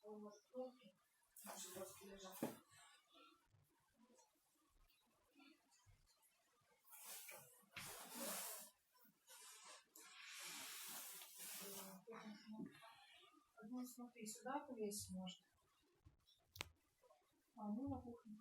Может, плохи? Может, доски лежат. Ну, смотри, сюда повесить можно. А, ну, на кухню.